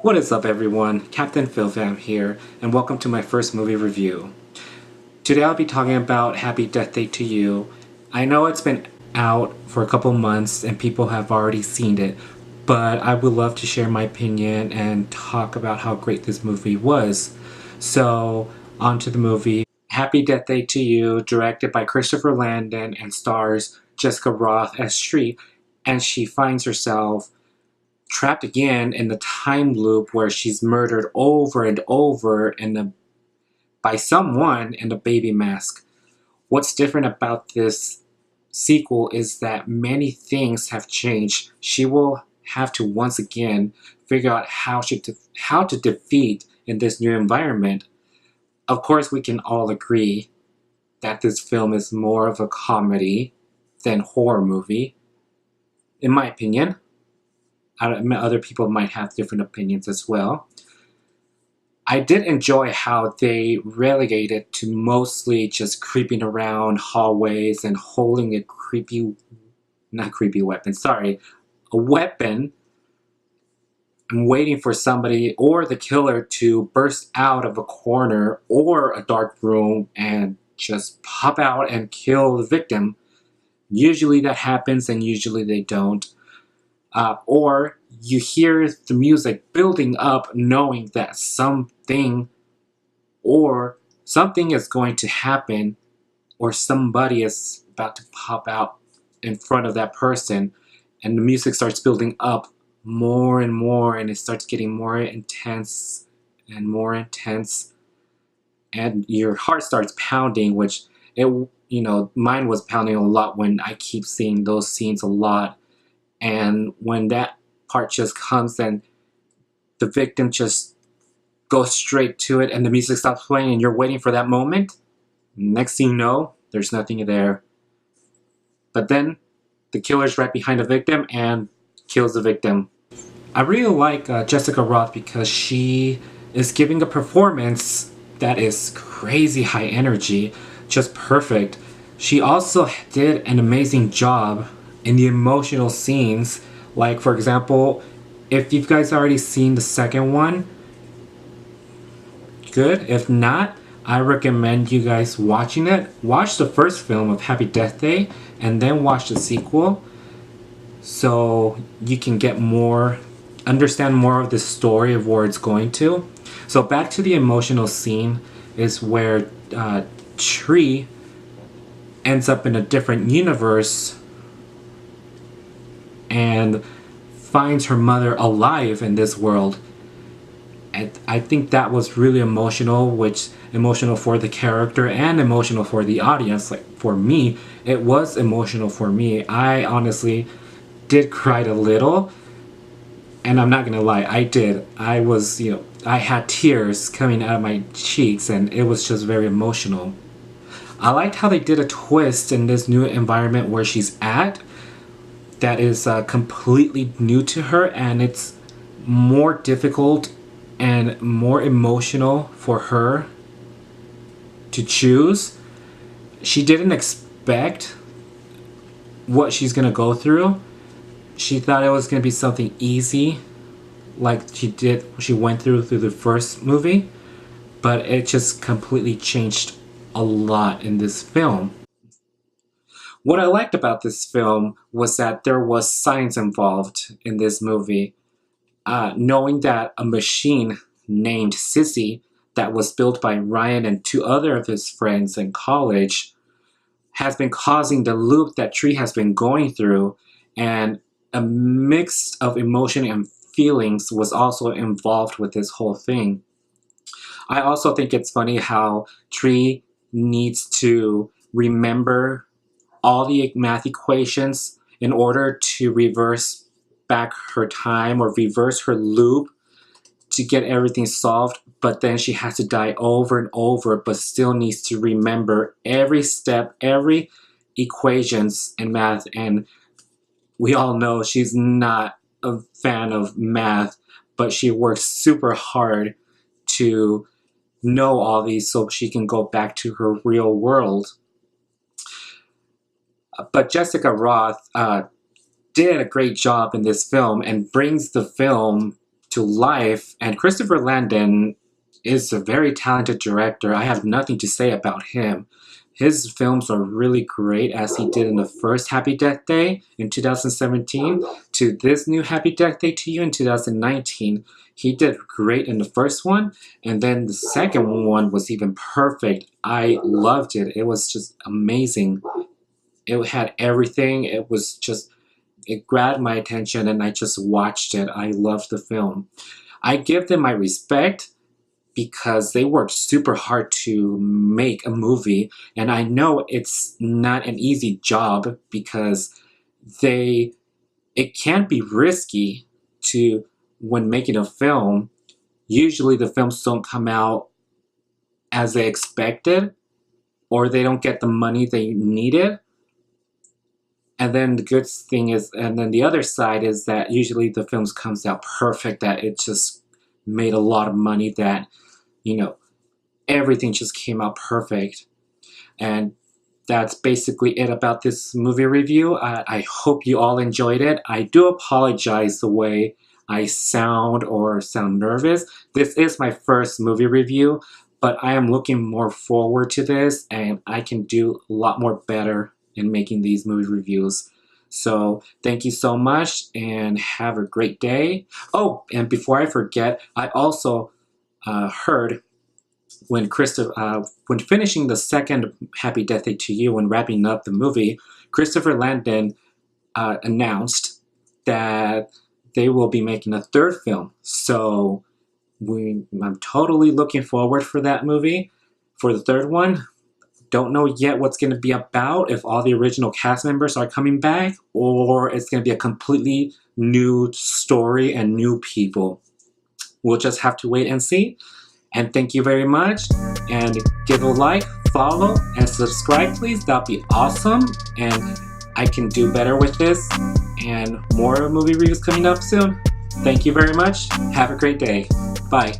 What is up everyone, captainfilmfan here, and welcome to my first movie review. Today I'll be talking about Happy Death Day to You. I know it's been out for a couple months and people have already seen it, but I would love to share my opinion and talk about how great this movie was. So, on to the movie. Happy Death Day to You, directed by Christopher Landon and stars Jessica Rothe as Shri, and she finds herself trapped again in the time loop where she's murdered over and over by someone in a baby mask. What's different about this sequel is that many things have changed. She will have to once again figure out how to defeat in this new environment. Of course, we can all agree that this film is more of a comedy than horror movie, in my opinion. Other people might have different opinions as well. I did enjoy how they relegated to mostly just creeping around hallways and holding a weapon and waiting for somebody or the killer to burst out of a corner or a dark room and just pop out and kill the victim. Usually that happens and usually they don't. Or you hear the music building up knowing that something is going to happen or somebody is about to pop out in front of that person, and the music starts building up more and more and it starts getting more intense and more intense and your heart starts pounding, which mine was pounding a lot when I keep seeing those scenes a lot. And when that part just comes and the victim just goes straight to it and the music stops playing and you're waiting for that moment, next thing you know, there's nothing there. But then the killer's right behind the victim and kills the victim. I really like Jessica Rothe because she is giving a performance that is crazy high energy, just perfect. She also did an amazing job in the emotional scenes. Like, for example, if you guys already seen the second one, good. If not, I recommend you guys watching it. Watch the first film of Happy Death Day and then watch the sequel so you can understand more of the story of where it's going to. So back to the emotional scene is where Tree ends up in a different universe and finds her mother alive in this world. And I think that was really emotional, which emotional for the character and emotional for the audience. Like for me, it was emotional for me. I honestly did cry a little, and I'm not gonna lie, I did. I had tears coming out of my cheeks and it was just very emotional. I liked how they did a twist in this new environment where she's at that is completely new to her, and it's more difficult and more emotional for her to choose. She didn't expect what she's gonna go through. She thought it was gonna be something easy like she went through the first movie, but it just completely changed a lot in this film. What I liked about this film was that there was science involved in this movie. Knowing that a machine named Sissy that was built by Ryan and two other of his friends in college has been causing the loop that Tree has been going through, and a mix of emotion and feelings was also involved with this whole thing. I also think it's funny how Tree needs to remember all the math equations in order to reverse back her time or reverse her loop to get everything solved, but then she has to die over and over but still needs to remember every step, every equations in math. And we all know she's not a fan of math, but she works super hard to know all these so she can go back to her real world. But Jessica Rothe did a great job in this film and brings the film to life. And Christopher Landon is a very talented director. I have nothing to say about him. His films are really great, as he did in the first Happy Death Day in 2017 to this new Happy Death Day to You in 2019. He did great in the first one, and then the second one was even perfect. I loved it. It was just amazing. It had everything. It grabbed my attention, and I just watched it. I loved the film. I give them my respect because they worked super hard to make a movie, and I know it's not an easy job because it can be risky to when making a film. Usually the films don't come out as they expected, or they don't get the money they needed. And then the other side is that usually the films comes out perfect, that it just made a lot of money, that everything just came out perfect. And that's basically it about this movie review. I hope you all enjoyed it. I do apologize the way I sound nervous. This is my first movie review, but I am looking more forward to this, and I can do a lot more better in making these movie reviews. So thank you so much, and have a great day. Oh, and before I forget, I also heard when finishing the second Happy Death Day to You, when wrapping up the movie, Christopher Landon announced that they will be making a third film. So I'm totally looking forward for that movie, for the third one. Don't know yet what's going to be about, if all the original cast members are coming back, or it's going to be a completely new story and new people. We'll just have to wait and see. And thank you very much. And give a like, follow, and subscribe, please. That'd be awesome. And I can do better with this. And more movie reviews coming up soon. Thank you very much. Have a great day. Bye.